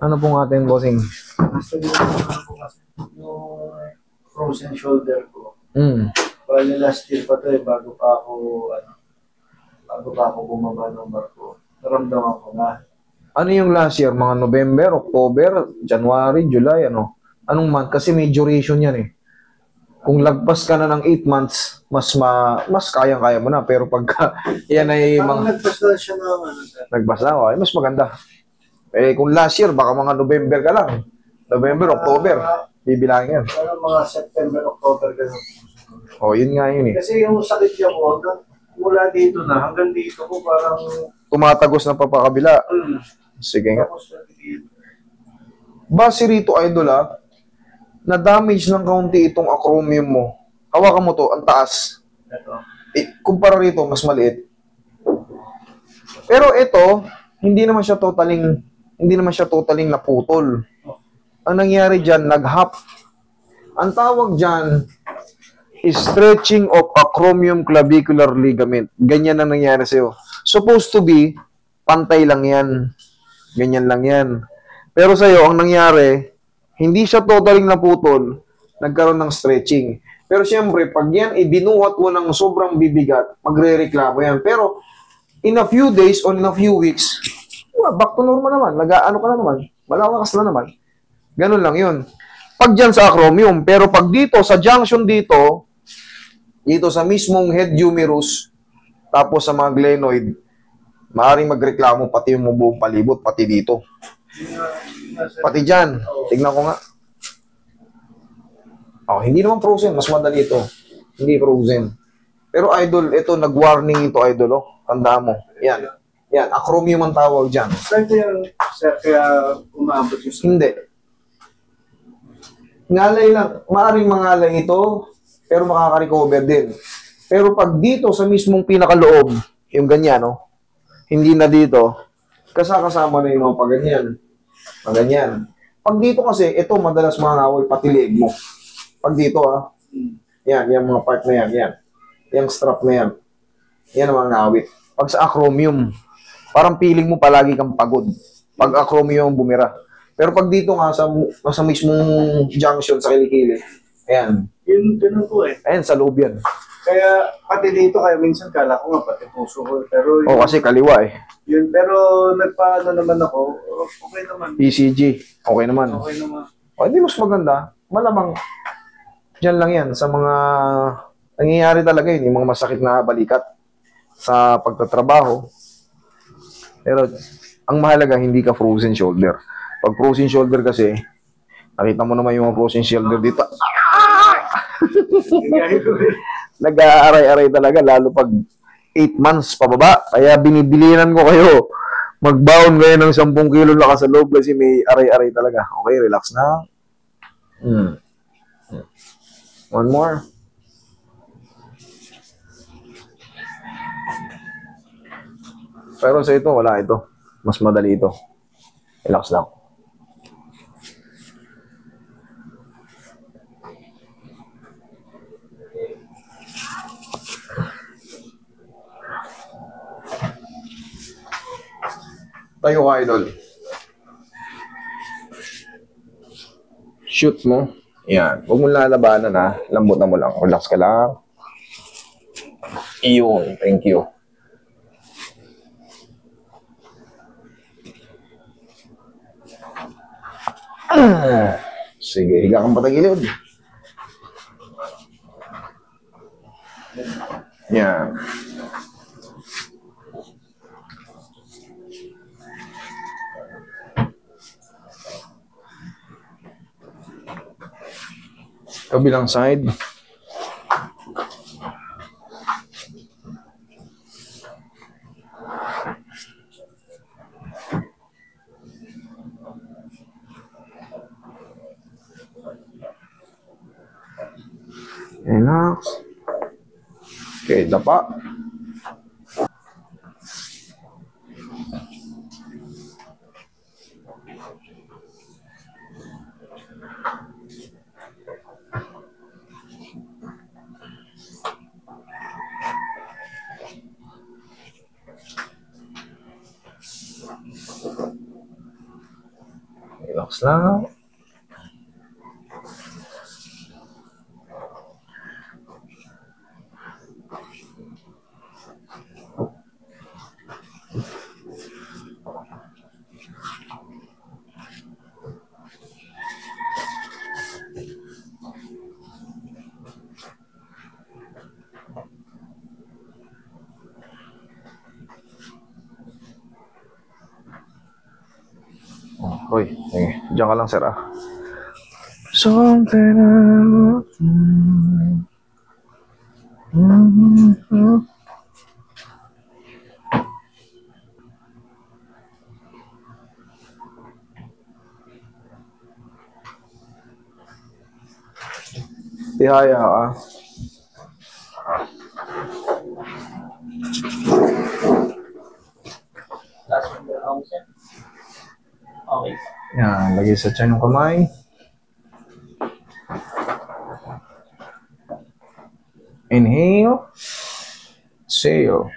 Ano pong atin, bossing? Basta yung frozen shoulder ko. Hmm. Bali last year pa to bago pa ako bumaba ng barko. Naramdaman ko na. Ano yung last year? Mga November, October, January, July, ano? Anong month? Kasi may duration yan eh. Kung lagpas ka na ng 8 months, mas kayang-kaya mo na. Pero pagka yan ay Parang nagpasal siya ng nagbasa na, ay mas maganda. Eh, kung last year, baka mga November ka lang. November, October. Bibilangin yan. Parang mga September, October ganun. O, yun nga yun eh. Kasi yung sakit niya ko, mula dito na, hanggang dito ko parang... Tumatagos na papakabila. Sige nga. Base rito, idol na-damage ng kaunti itong acromion mo. Hawakan mo to, ang taas. Kumpara rito, mas maliit. Pero ito, hindi naman siya totaling naputol. Ang nangyari dyan, nag-hop. Ang tawag dyan is stretching of acromion clavicular ligament. Ganyan ang nangyari sa'yo. Supposed to be, pantay lang yan. Ganyan lang yan. Pero sa'yo, ang nangyari, hindi siya totaling naputol, nagkaroon ng stretching. Pero siyempre, pag yan ibinuhat mo ng sobrang bibigat, magre-reklamo yan. Pero, in a few days or in a few weeks, back to normal naman. Nag-ano ka na naman. Malakas na naman. Ganun lang yun. Pag dyan sa acromion, pero pag dito, sa junction dito sa mismong head humerus, tapos sa mga glenoid, maaaring magreklamo pati yung buong palibot, pati dito. Pati dyan. Tignan ko nga. Hindi naman frozen. Mas madali ito. Hindi frozen. Pero idol, ito, nag-warning ito, idol. Tandaan mo. Yan. Yan. Acromion ang tawag dyan. Saan ito yung, sir, kaya umaabot yung... Hindi. Ngalay lang. Maaring mangalay ito, pero makaka-recover din. Pero pag dito sa mismong pinakaloob, yung ganyan, hindi na dito, kasama na yung mga paganyan. Ganyan. Pag dito kasi, ito madalas mangaway pati leg mo. Pag dito yan, yung mga part na yan. Yung strap na yan. Yan ang mangawit. Pag sa acromion, parang feeling mo palagi kang pagod. Pag acromion bumira. Pero pag dito nga, sa mismong junction sa kilikili, ayan. Yun, ganun po eh. Ayan, sa loob yan. Kaya, pati dito, kaya minsan kala ko nga, pati puso ko. Pero kasi kaliwa eh. Yun, pero nagpaano naman ako, okay naman. ECG, okay naman. Okay naman. Hindi mas maganda. Malamang, dyan lang yan. Sa mga, nangyayari talaga yun, yung mga masakit na balikat sa pagtatrabaho. Pero, ang mahalaga, hindi ka frozen shoulder. Pag frozen shoulder kasi, nakita mo naman yung frozen shoulder dito. Nag-aaray-aray talaga, lalo pag 8 months pababa. Kaya binibilinan ko kayo. Mag-bound kayo ng 10 kilo lakas sa loob kasi may aray-aray talaga. Okay, relax na. One more. Pero sa ito, wala ito. Mas madali ito. Relax lang. Tayo ka, idol. Shoot mo. Yan. Huwag mo lalabanan ha. Lambutan mo lang. Relax ka lang. Iyon. Thank you. Sige. Higa kang patagilid. Yan. Kabilang side. Relax. Okay, dapa. Relax lang. Hoy, sige. Diyan ka lang, sir, ah. Something about you. Tihaya ka. Okay. Yan, lagay sa tiyan yung kamay. Inhale. Exhale.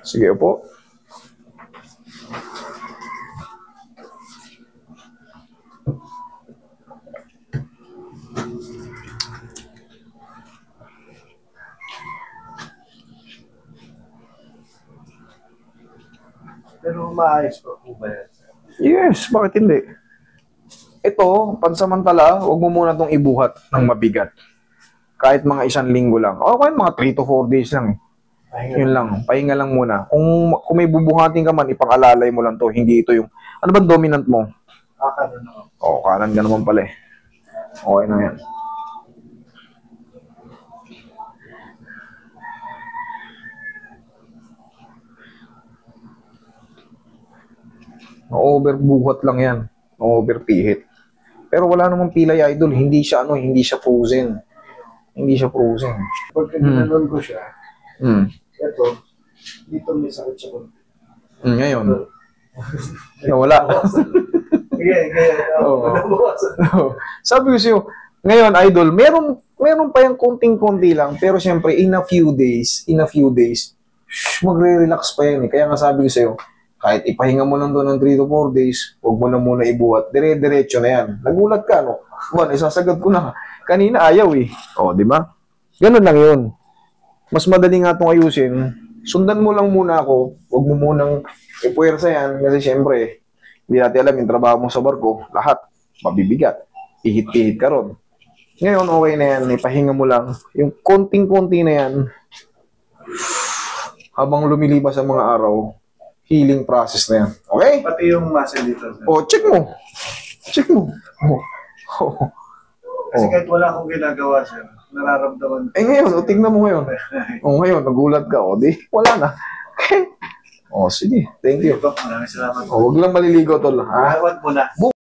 Sige po. Pero maayos pa po ba yan? Yes, bakit hindi? Ito, pansamantala, huwag mo muna itong ibuhat ng mabigat. Kahit mga 1 linggo lang. O kahit mga 3 to 4 days lang eh. Yun lang, pahinga lang muna. Kung may bubuhatin ka man, ipang-alalay mo lang to. Hindi ito yung... Ano ba dominant mo? Kanan ako. Oo, kanan ka naman pala eh. Okay na yan. Overbuhat lang yan. Overpihit. Pero wala namang pilay, idol. Hindi siya frozen. Hindi siya frozen. Pag ginanon ko siya, ito, dito may sakit siya. Ngayon. Wala. Sabi ko sa'yo, ngayon, idol, meron pa yung konting-konti lang, pero siyempre, in a few days, magre-relax pa yan eh. Kaya nga sabi ko sa'yo, kahit ipahinga mo lang doon ng 3 to 4 days, huwag mo na muna ibuhat. Dire-diretso na yan. Nagulat ka, no? Buwan, isasagad ko na. Kanina ayaw eh. O, di ba? Ganun lang yun. Mas madali nga itong ayusin. Sundan mo lang muna ako. Huwag mo munang ipuwersa yan. Kasi syempre, hindi natin alam yung trabaho mo sa barko. Lahat, mabibigat. Ihit-ihit ka ron. Ngayon, okay na yan. Ipahinga mo lang. Yung konting-konti na yan, habang lumilipas ang mga araw, healing process na yan. Okay? Pati yung muscle dito. O, check mo. Check mo. Kasi kahit wala akong ginagawa, sir, nararamdaman. Ngayon, tingnan mo ngayon. Ngayon, nagulat ka. O, di, wala na. Okay. O, sige. Thank you. Maraming salamat. O, huwag lang maliligo, tol. Ha? Huwag mo na.